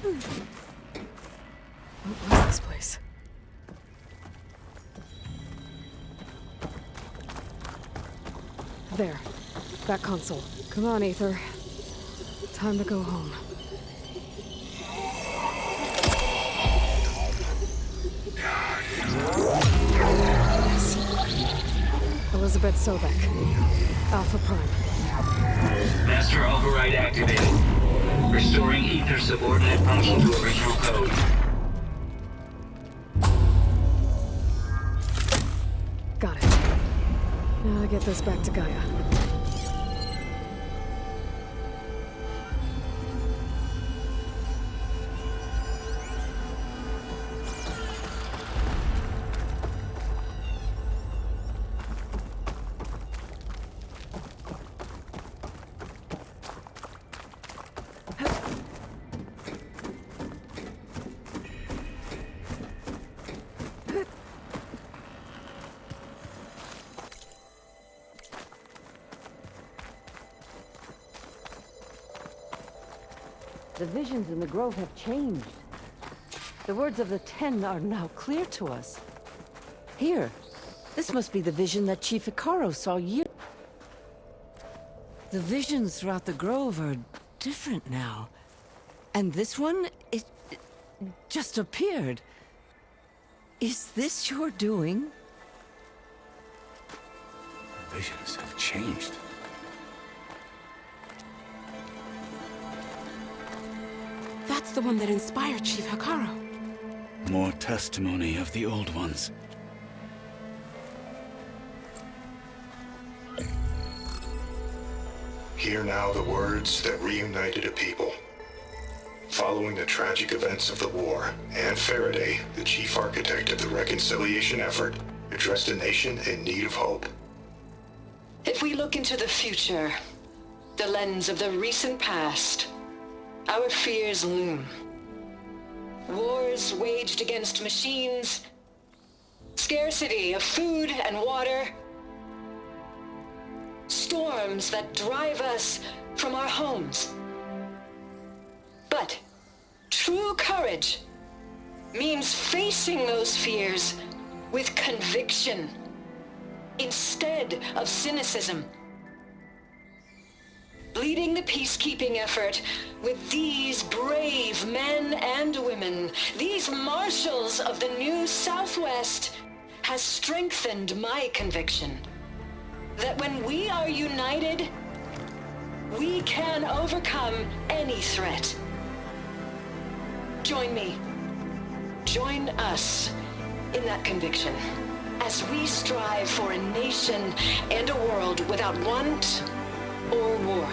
What was this place? There. That console. Come on, Aether. Time to go home. Elizabeth Sobek. Alpha Prime. Master override activated. Restoring Aether subordinate function to original code. Got it. Now I get this back to Gaia. The visions in the grove have changed. The words of the Ten are now clear to us. Here, this must be the vision that Chief Hekarro saw years. The visions throughout the grove are different now. And this one, it just appeared. Is this your doing? The visions have changed. That's the one that inspired Chief Hekarro. More testimony of the old ones. Hear now the words that reunited a people. Following the tragic events of the war, Anne Faraday, the chief architect of the reconciliation effort, addressed a nation in need of hope. If we look into the future, the lens of the recent past, our fears loom. Wars waged against machines, scarcity of food and water, storms that drive us from our homes. But true courage means facing those fears with conviction instead of cynicism. Leading the peacekeeping effort with these brave men and women, these marshals of the new Southwest, has strengthened my conviction that when we are united, we can overcome any threat. Join me. Join us in that conviction as we strive for a nation and a world without want or war.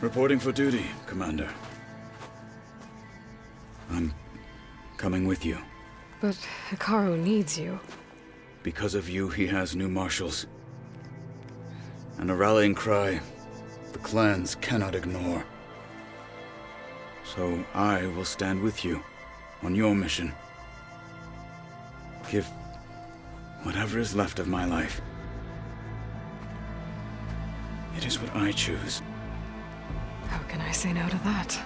Reporting for duty, Commander. I'm coming with you. But Hekarro needs you. Because of you, he has new marshals. And a rallying cry the clans cannot ignore. So I will stand with you on your mission. Give whatever is left of my life. It is what I choose. How can I say no to that?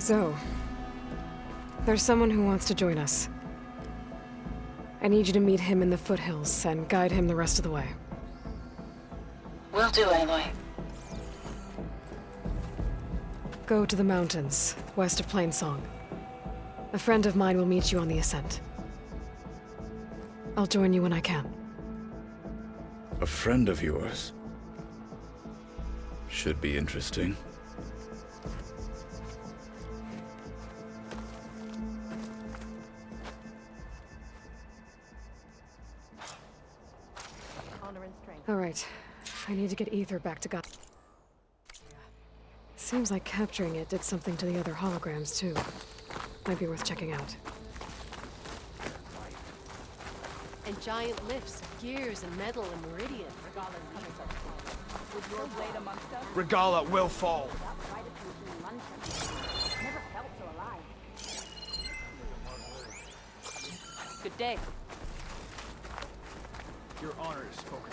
Zoe, there's someone who wants to join us. I need you to meet him in the foothills and guide him the rest of the way. Will do, Aloy. Go to the mountains, west of Plainsong. A friend of mine will meet you on the ascent. I'll join you when I can. A friend of yours? Should be interesting. All right. I need to get Ether back to God. Seems like capturing it did something to the other holograms, too. Might be worth checking out. And giant lifts, gears, and metal and meridian. Regala will fall. Good day. Your honor is spoken.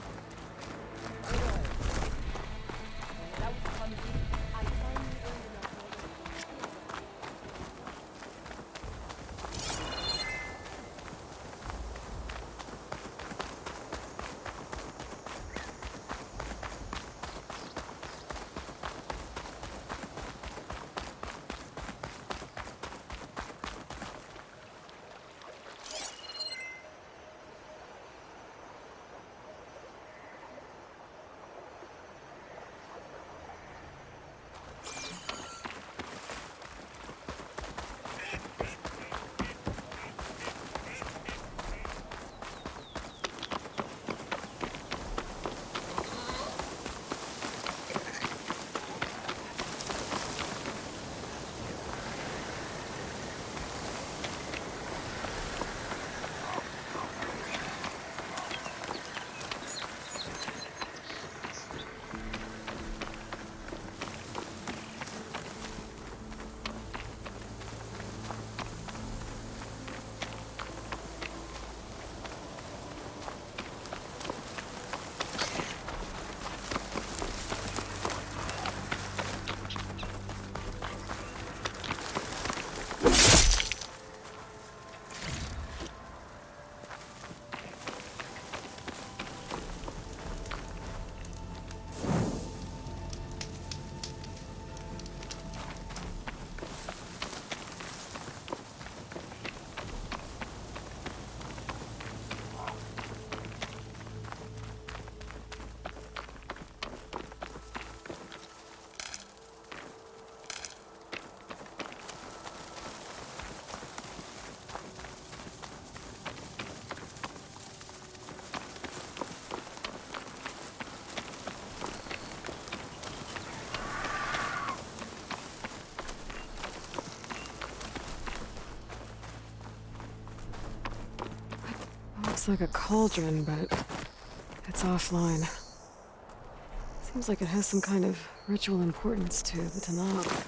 Looks like a cauldron, but it's offline. Seems like it has some kind of ritual importance to the Tanakh.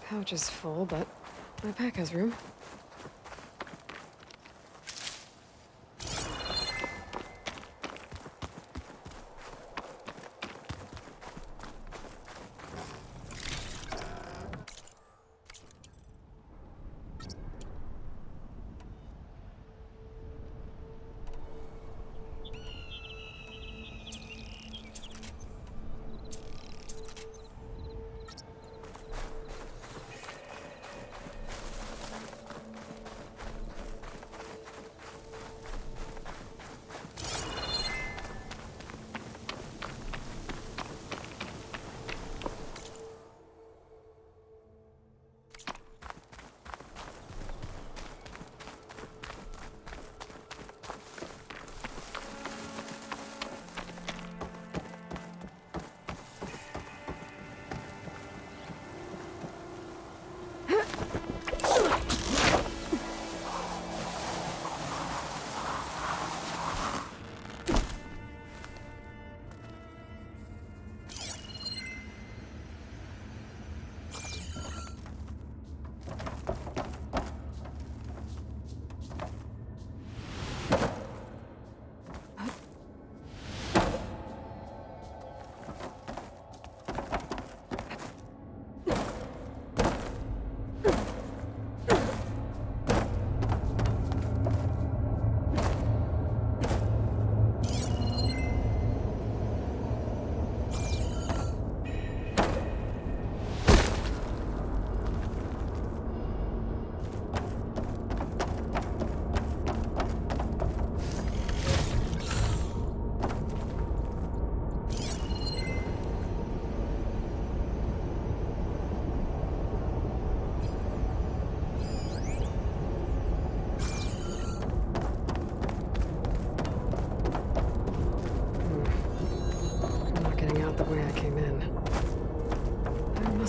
Pouch is full, but my pack has room.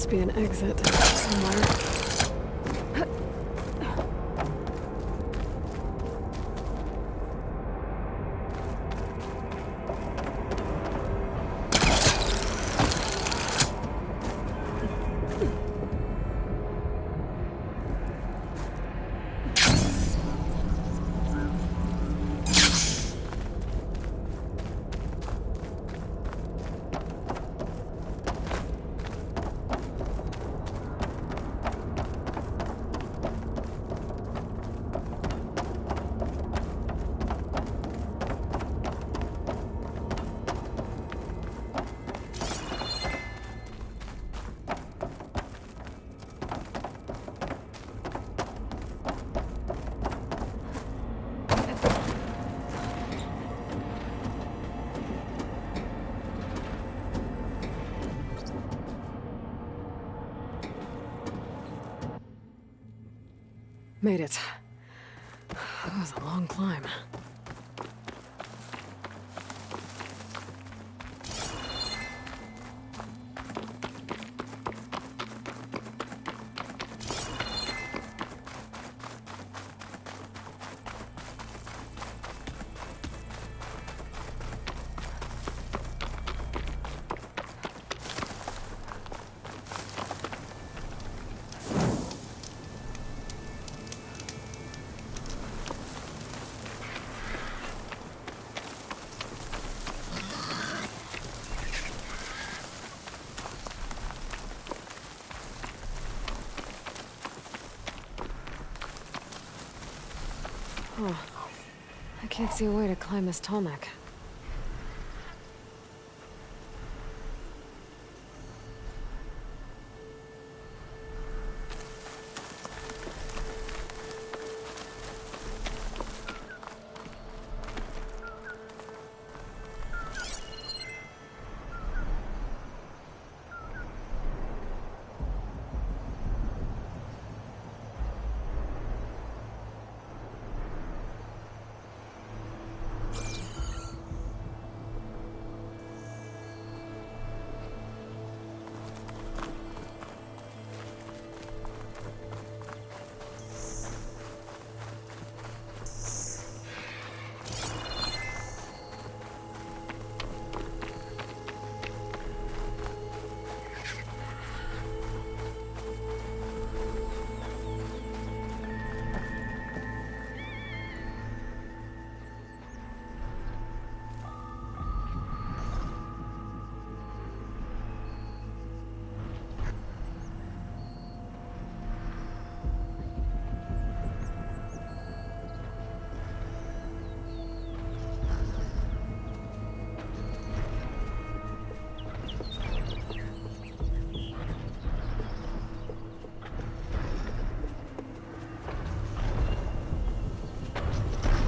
must be an exit somewhere. Made it. That was a long climb. Oh, I can't see a way to climb this tall neck.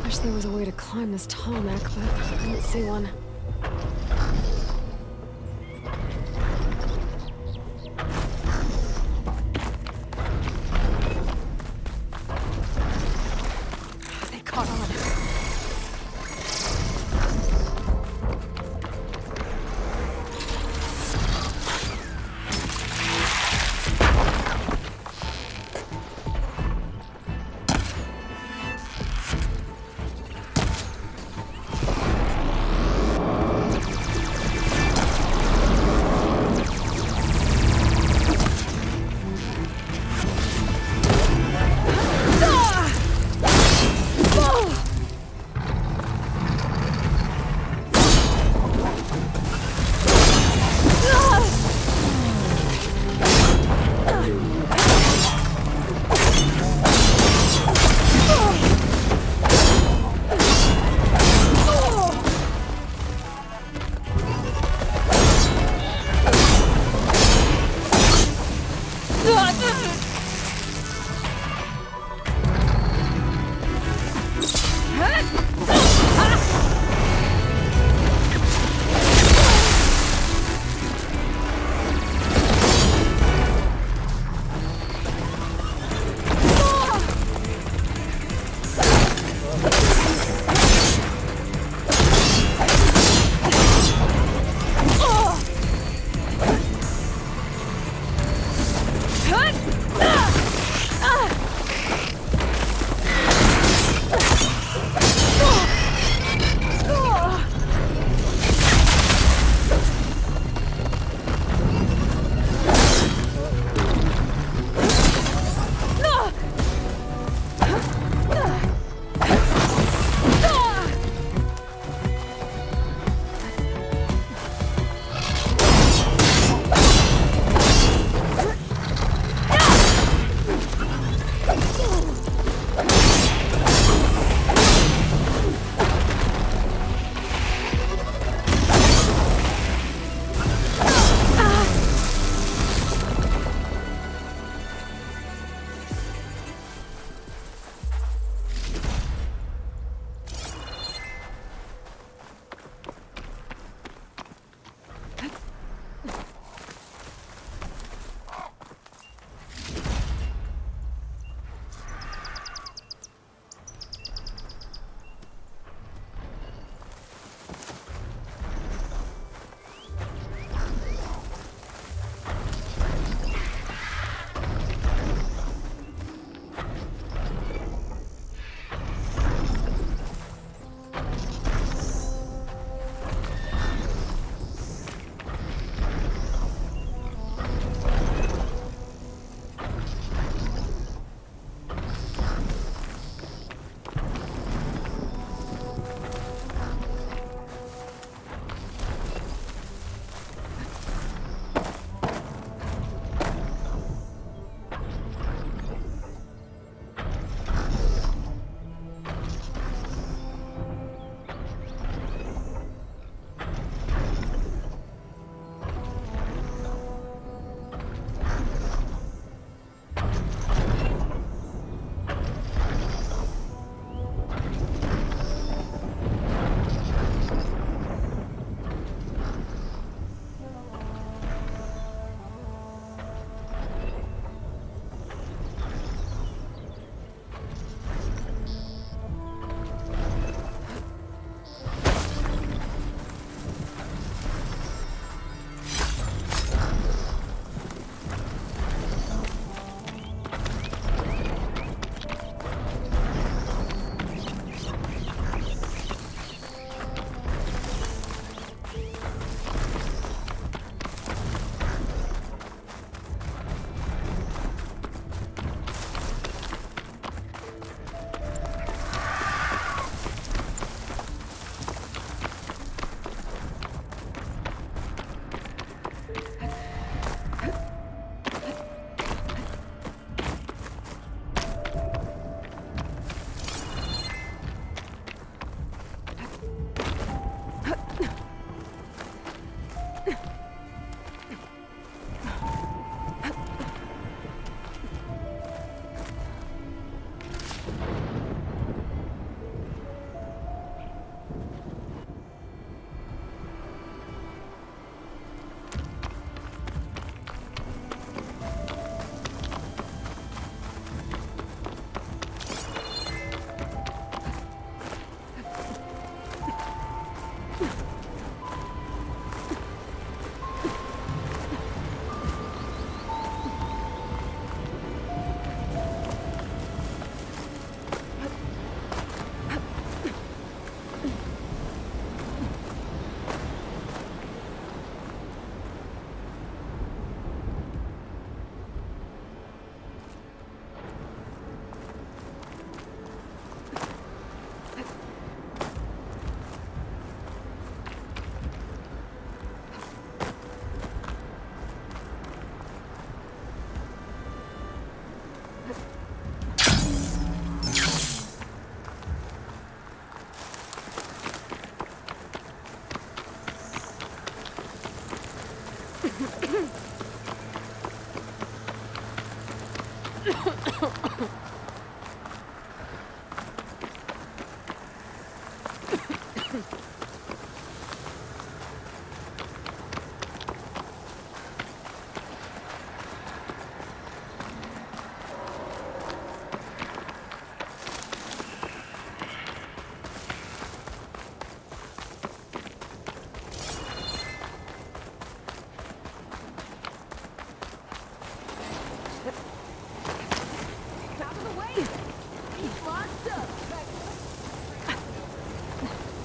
Wish there was a way to climb this tall neck, but I didn't see one. They caught on.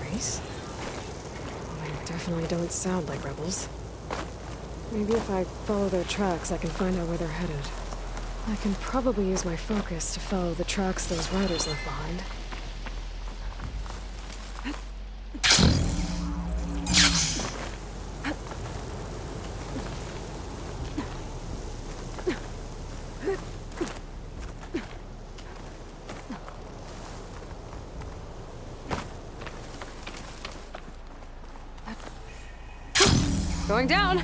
Race? Well, they definitely don't sound like rebels. Maybe if I follow their tracks, I can find out where they're headed. I can probably use my focus to follow the tracks those riders left behind. Going down!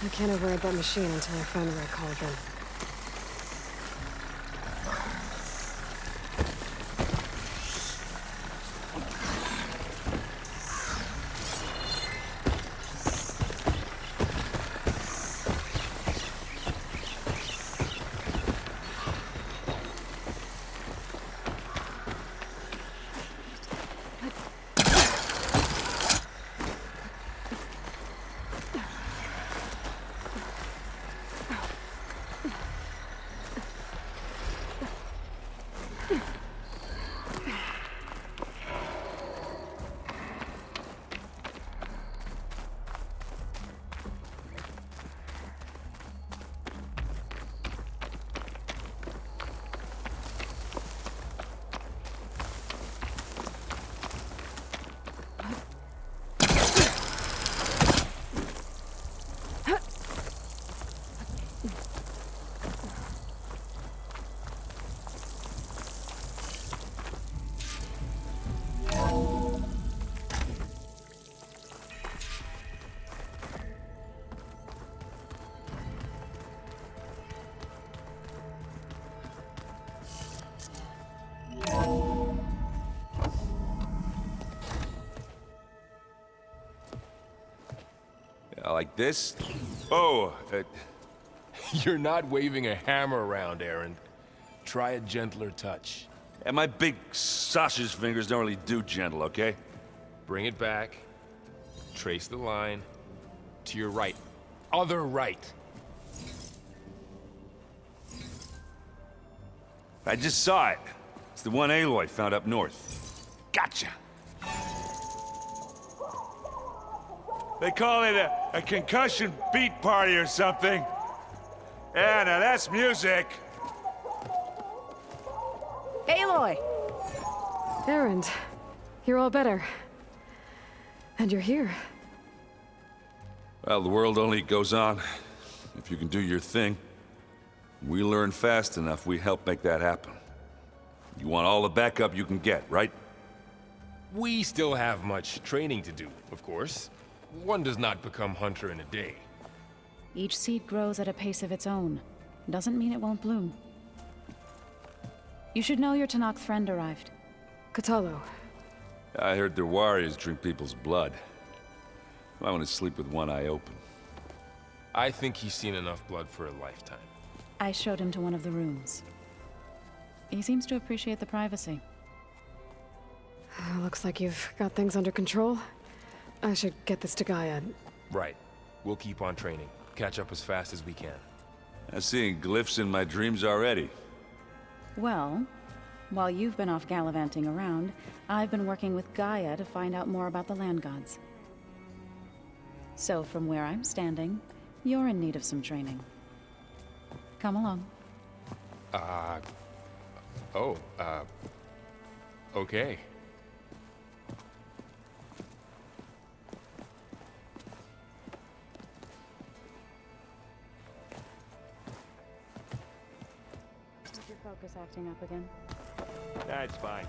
I can't override that machine until I find the right cauldron. Like this? Oh, you're not waving a hammer around, Aaron. Try a gentler touch. And my big sausage fingers don't really do gentle, okay? Bring it back. Trace the line. To your right. Other right. I just saw it. It's the one Aloy found up north. Gotcha! They call it a concussion beat party or something. Yeah, now that's music. Aloy! Erend, you're all better. And you're here. Well, the world only goes on if you can do your thing. We learn fast enough, we help make that happen. You want all the backup you can get, right? We still have much training to do, of course. One does not become hunter in a day. Each seed grows at a pace of its own. Doesn't mean it won't bloom. You should know your Tenakth friend arrived. Kotallo. I heard their warriors drink people's blood. I want to sleep with one eye open. I think he's seen enough blood for a lifetime. I showed him to one of the rooms. He seems to appreciate the privacy. Looks like you've got things under control. I should get this to Gaia. Right. We'll keep on training. Catch up as fast as we can. I'm seeing glyphs in my dreams already. Well, while you've been off gallivanting around, I've been working with Gaia to find out more about the land gods. So from where I'm standing, you're in need of some training. Come along. Okay. Is your focus acting up again? That's fine.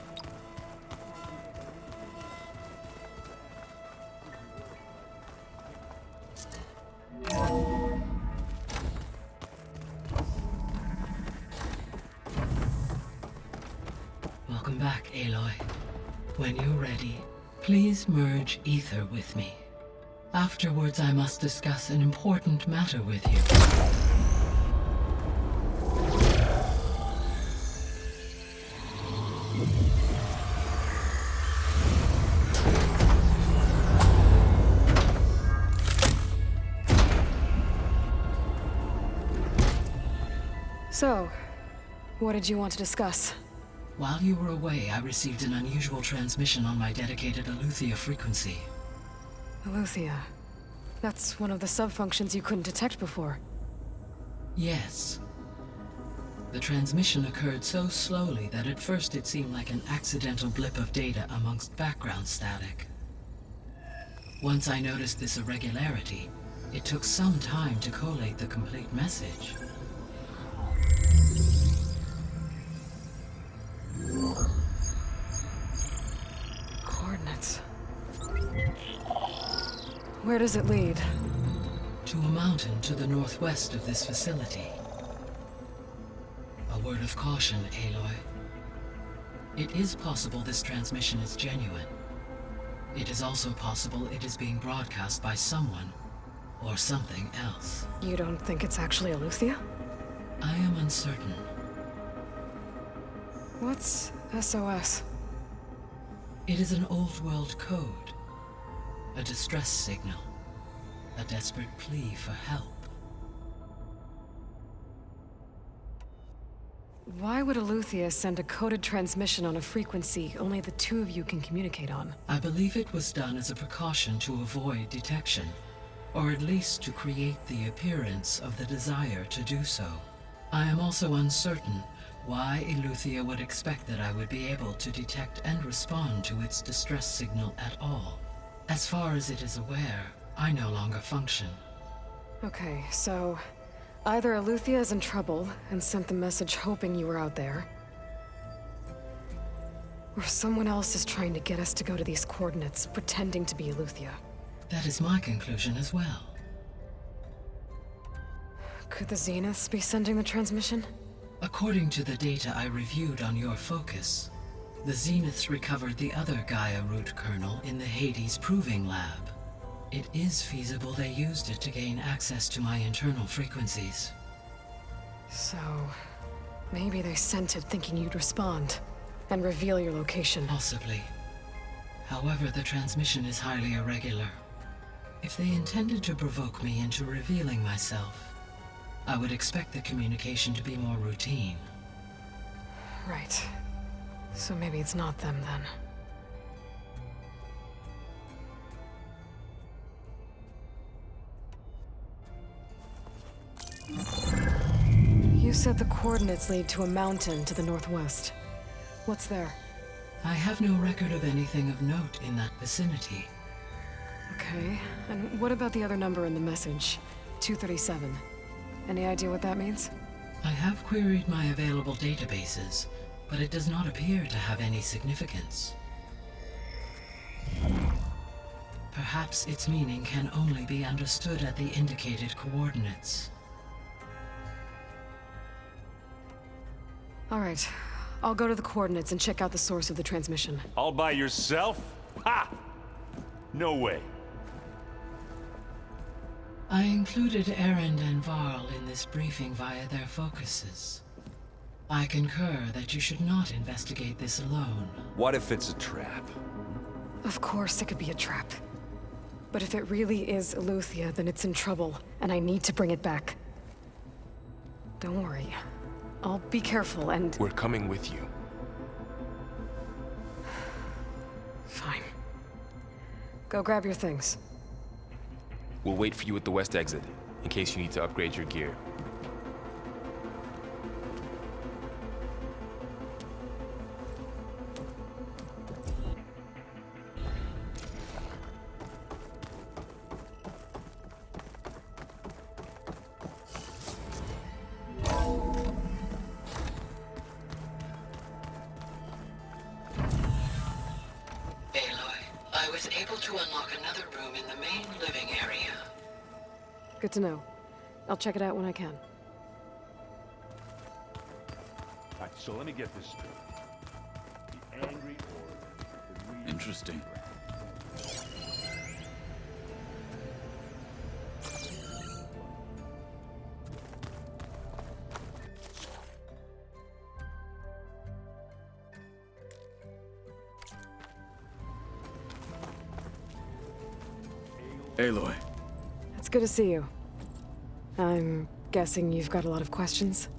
Welcome back, Aloy. When you're ready, please merge ether with me. Afterwards, I must discuss an important matter with you. So, what did you want to discuss? While you were away, I received an unusual transmission on my dedicated Eleuthia frequency. Eleuthia. That's one of the sub-functions you couldn't detect before. Yes. The transmission occurred so slowly that at first it seemed like an accidental blip of data amongst background static. Once I noticed this irregularity, it took some time to collate the complete message. Coordinates. Where does it lead? To a mountain to the northwest of this facility. A word of caution, Aloy. It is possible this transmission is genuine. It is also possible it is being broadcast by someone or something else. You don't think it's actually Eleuthia? I am uncertain. What's SOS? It is an old-world code. A distress signal. A desperate plea for help. Why would Eleuthia send a coded transmission on a frequency only the two of you can communicate on? I believe it was done as a precaution to avoid detection, or at least to create the appearance of the desire to do so. I am also uncertain why Eleuthia would expect that I would be able to detect and respond to its distress signal at all. As far as it is aware, I no longer function. Okay, so either Eleuthia is in trouble and sent the message hoping you were out there, or someone else is trying to get us to go to these coordinates, pretending to be Eleuthia. That is my conclusion as well. Could the Zeniths be sending the transmission? According to the data I reviewed on your focus, the Zeniths recovered the other Gaia root kernel in the Hades Proving Lab. it is feasible they used it to gain access to my internal frequencies. So, maybe they sent it thinking you'd respond and reveal your location. Possibly. However, the transmission is highly irregular. If they intended to provoke me into revealing myself, I would expect the communication to be more routine. Right. So maybe it's not them then. You said the coordinates lead to a mountain to the northwest. What's there? I have no record of anything of note in that vicinity. Okay, and what about the other number in the message? 237. Any idea what that means? I have queried my available databases, but it does not appear to have any significance. Perhaps its meaning can only be understood at the indicated coordinates. All right, I'll go to the coordinates and check out the source of the transmission. All by yourself? Ha! No way. I included Erend and Varl in this briefing via their focuses. I concur that you should not investigate this alone. What if it's a trap? Of course it could be a trap. But if it really is Eleuthia, then it's in trouble, and I need to bring it back. Don't worry. I'll be careful and... We're coming with you. Fine. Go grab your things. We'll wait for you at the west exit, in case you need to upgrade your gear. Good to know. I'll check it out when I can. Alright, so let me get this straight. The angry order. Interesting. Aloy. It's good to see you. I'm guessing you've got a lot of questions?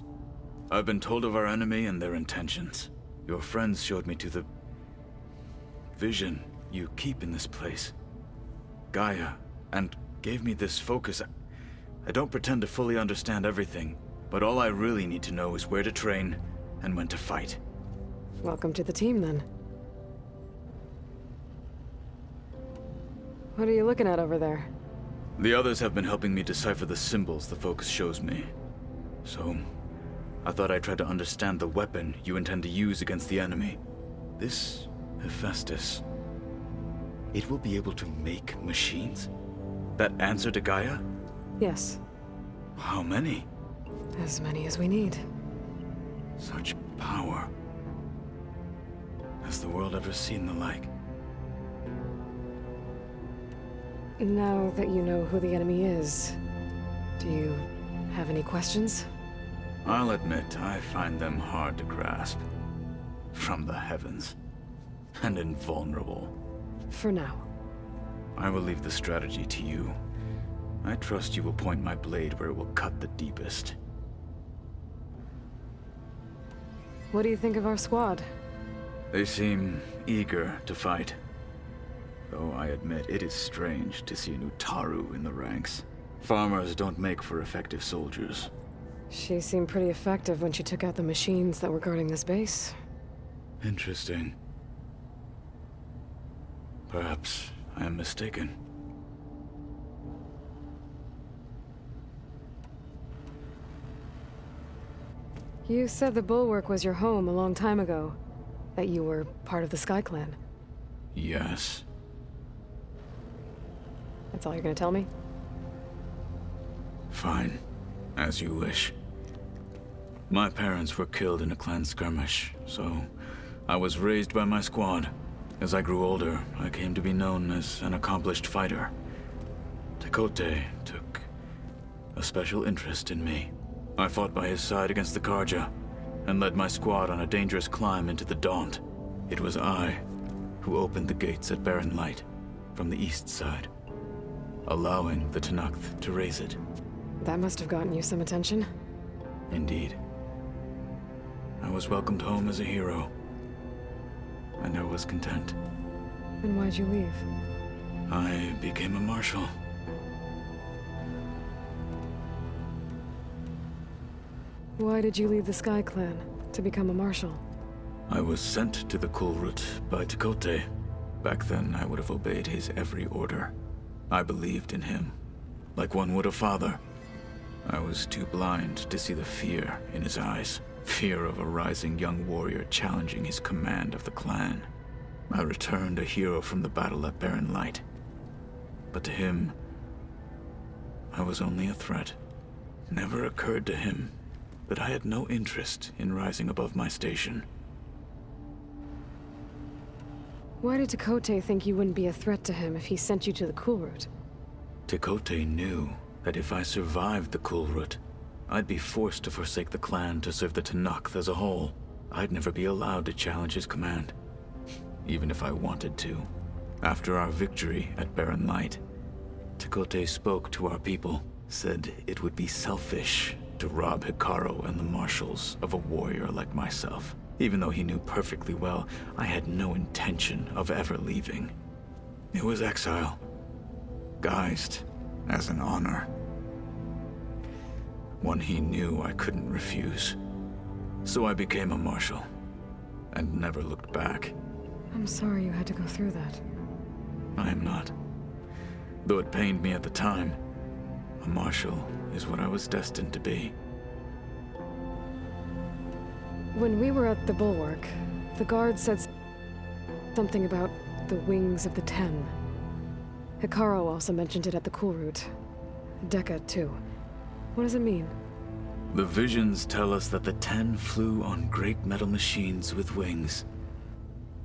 I've been told of our enemy and their intentions. Your friends showed me to the vision you keep in this place, Gaia, and gave me this focus. I don't pretend to fully understand everything, but all I really need to know is where to train and when to fight. Welcome to the team, then. What are you looking at over there? The others have been helping me decipher the symbols the focus shows me. So, I thought I'd try to understand the weapon you intend to use against the enemy. This Hephaestus, it will be able to make machines? That answer to Gaia? Yes. How many? As many as we need. Such power. Has the world ever seen the like? Now that you know who the enemy is, do you have any questions? I'll admit, I find them hard to grasp. From the heavens. And invulnerable. For now. I will leave the strategy to you. I trust you will point my blade where it will cut the deepest. What do you think of our squad? They seem eager to fight. Though I admit it is strange to see a new Taru in the ranks. Farmers don't make for effective soldiers. She seemed pretty effective when she took out the machines that were guarding this base. Interesting. Perhaps I am mistaken. You said the Bulwark was your home a long time ago. That you were part of the Sky Clan. Yes. That's all you're gonna tell me? Fine. As you wish. My parents were killed in a clan skirmish, so I was raised by my squad. As I grew older, I came to be known as an accomplished fighter. Tekote took a special interest in me. I fought by his side against the Carja, and led my squad on a dangerous climb into the Daunt. It was I who opened the gates at Barren Light from the east side, allowing the Tenakth to raise it. That must have gotten you some attention. Indeed. I was welcomed home as a hero, and I was content. And why'd you leave? I became a marshal. Why did you leave the Sky Clan to become a marshal? I was sent to the Kulrut by Tekote. Back then, I would have obeyed his every order. I believed in him, like one would a father. I was too blind to see the fear in his eyes. Fear of a rising young warrior challenging his command of the clan. I returned a hero from the battle at Barren Light. But to him, I was only a threat. Never occurred to him that I had no interest in rising above my station. Why did Tekote think you wouldn't be a threat to him if he sent you to the Kulrut? Tekote knew that if I survived the Kulrut, I'd be forced to forsake the clan to serve the Tenakth as a whole. I'd never be allowed to challenge his command, even if I wanted to. After our victory at Barren Light, Tekote spoke to our people, said it would be selfish to rob Hekarro and the marshals of a warrior like myself, even though he knew perfectly well I had no intention of ever leaving. It was exile, guised as an honor. One he knew I couldn't refuse. So I became a marshal, and never looked back. I'm sorry you had to go through that. I am not. Though it pained me at the time, a marshal is what I was destined to be. When we were at the Bulwark, the guard said something about the Wings of the Ten. Hekarro also mentioned it at the Kulrut. Dekka, too. What does it mean? The visions tell us that the Ten flew on great metal machines with wings,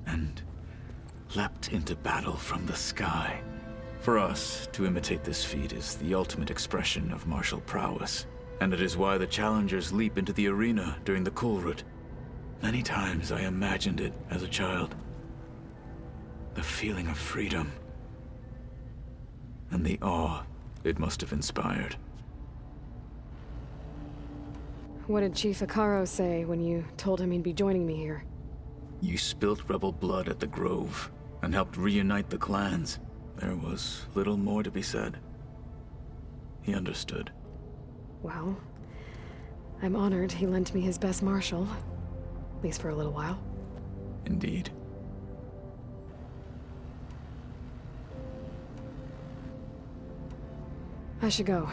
and leapt into battle from the sky. For us, to imitate this feat is the ultimate expression of martial prowess, and it is why the challengers leap into the arena during the Kulrut. Many times I imagined it as a child. The feeling of freedom, and the awe it must have inspired. What did Chief Hekarro say when you told him he'd be joining me here? You spilt rebel blood at the Grove, and helped reunite the clans. There was little more to be said. He understood. Well, I'm honored he lent me his best marshal. At least for a little while. Indeed. I should go.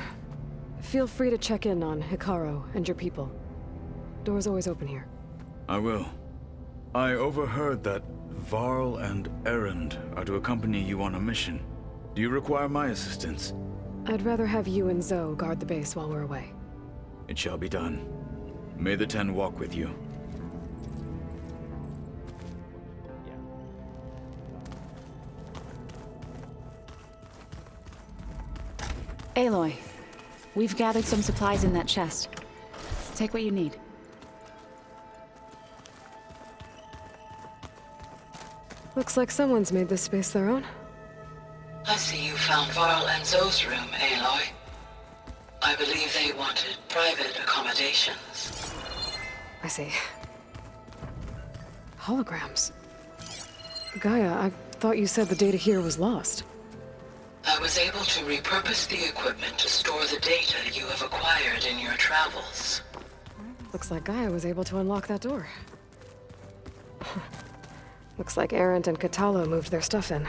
Feel free to check in on Hekarro and your people. Door's always open here. I will. I overheard that Varl and Erend are to accompany you on a mission. Do you require my assistance? I'd rather have you and Zoe guard the base while we're away. It shall be done. May the Ten walk with you. Aloy, we've gathered some supplies in that chest. Take what you need. Looks like someone's made this space their own. I see you found Varl and Zoe's room, Aloy. I believe they wanted private accommodations. I see. Holograms. Gaia, I thought you said the data here was lost. I was able to repurpose the equipment to store the data you have acquired in your travels. Looks like Gaia was able to unlock that door. Looks like Erend and Kotallo moved their stuff in.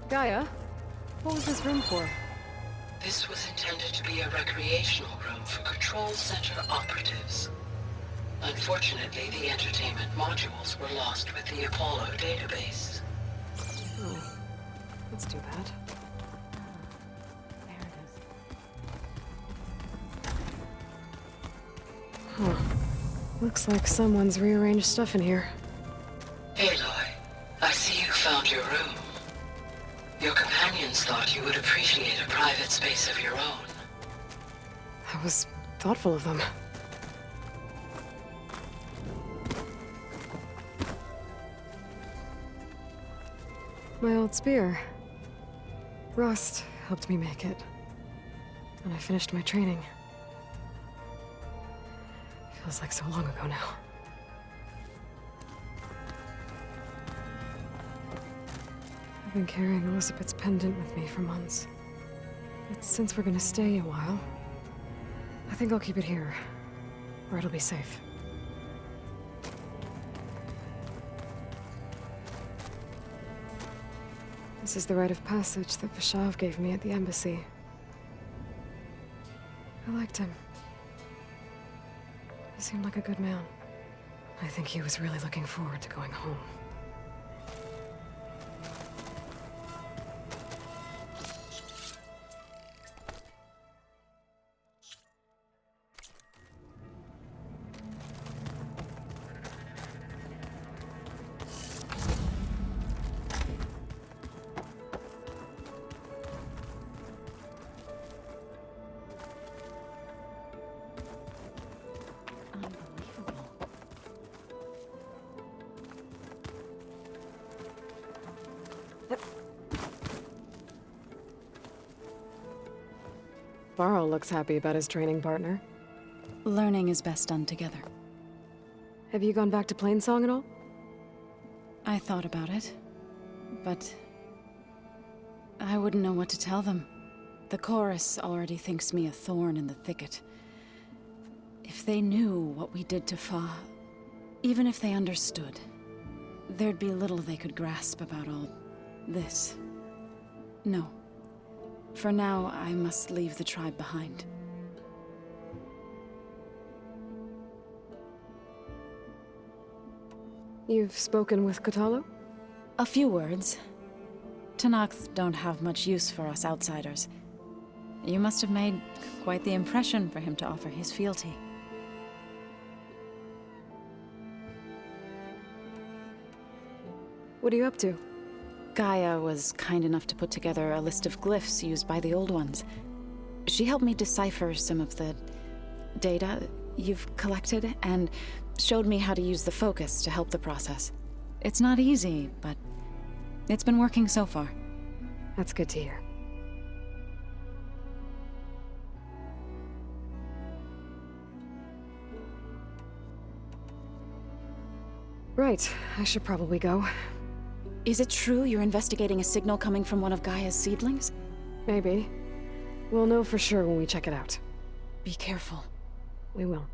Gaia, what was this room for? This was intended to be a recreational room for Control Center operatives. Unfortunately, the entertainment modules were lost with the Apollo database. Oh, that's too bad. There it is. Huh. Looks like someone's rearranged stuff in here. Aloy, I see you found your room. Your companions thought you would appreciate a private space of your own. That was thoughtful of them. My old spear. Rust helped me make it. And I finished my training. Feels like so long ago now. I've been carrying Elizabeth's pendant with me for months. But since we're gonna stay a while, I think I'll keep it here, where it'll be safe. This is the rite of passage that Vashav gave me at the embassy. I liked him. He seemed like a good man. I think he was really looking forward to going home. Varl looks happy about his training partner. Learning is best done together. Have you gone back to Plainsong at all? I thought about it, but I wouldn't know what to tell them. The chorus already thinks me a thorn in the thicket. If they knew what we did to Fa, even if they understood, there'd be little they could grasp about all this. No. For now, I must leave the tribe behind. You've spoken with Kotallo? A few words. Tenakth don't have much use for us outsiders. You must have made quite the impression for him to offer his fealty. What are you up to? Gaia was kind enough to put together a list of glyphs used by the Old Ones. She helped me decipher some of the data you've collected, and showed me how to use the focus to help the process. It's not easy, but it's been working so far. That's good to hear. Right, I should probably go. Is it true you're investigating a signal coming from one of Gaia's seedlings? Maybe. We'll know for sure when we check it out. Be careful. We will.